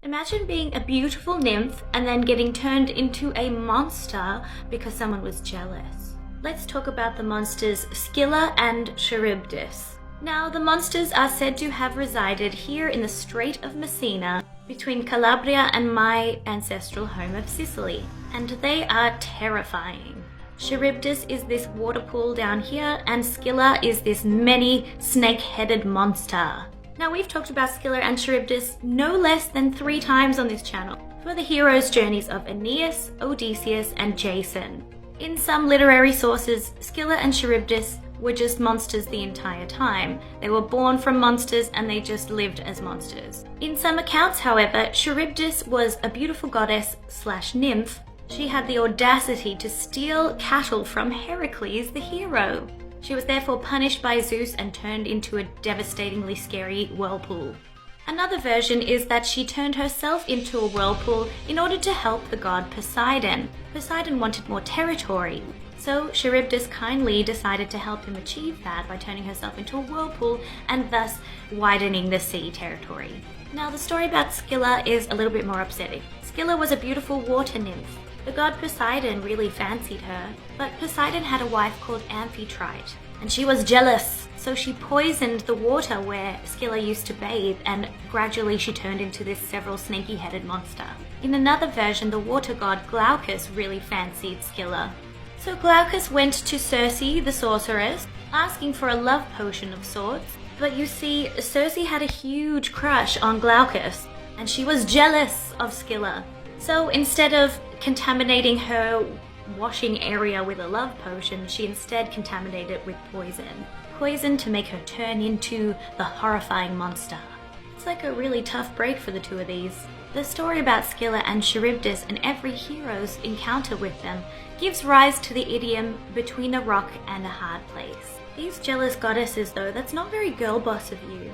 Imagine being a beautiful nymph and then getting turned into a monster because someone was jealous. Let's talk about the monsters Scylla and Charybdis. Now, the monsters are said to have resided here in the Strait of Messina between Calabria and my ancestral home of Sicily, and they are terrifying. Charybdis is this water pool down here, and Scylla is this many snake-headed monster. Now, we've talked about Scylla and Charybdis no less than 3 times on this channel for the hero's journeys of Aeneas, Odysseus, and Jason. In some literary sources, Scylla and Charybdis were just monsters the entire time. They were born from monsters and they just lived as monsters. In some accounts, however, Charybdis was a beautiful goddess / nymph. She had the audacity to steal cattle from Heracles, the hero. She was therefore punished by Zeus and turned into a devastatingly scary whirlpool. Another version is that she turned herself into a whirlpool in order to help the god Poseidon. Poseidon wanted more territory, so Charybdis kindly decided to help him achieve that by turning herself into a whirlpool and thus widening the sea territory. Now, the story about Scylla is a little bit more upsetting. Scylla was a beautiful water nymph. The god Poseidon really fancied her, but Poseidon had a wife called Amphitrite, and she was jealous, so she poisoned the water where Scylla used to bathe, and gradually she turned into this several snaky-headed monster. In another version, the water god Glaucus really fancied Scylla. So Glaucus went to Circe, the sorceress, asking for a love potion of sorts, but you see, Circe had a huge crush on Glaucus, and she was jealous of Scylla. So instead of contaminating her washing area with a love potion, she instead contaminated it with poison. Poison to make her turn into the horrifying monster. It's like a really tough break for the two of these. The story about Scylla and Charybdis and every hero's encounter with them gives rise to the idiom between a rock and a hard place. These jealous goddesses though, that's not very girl boss of you.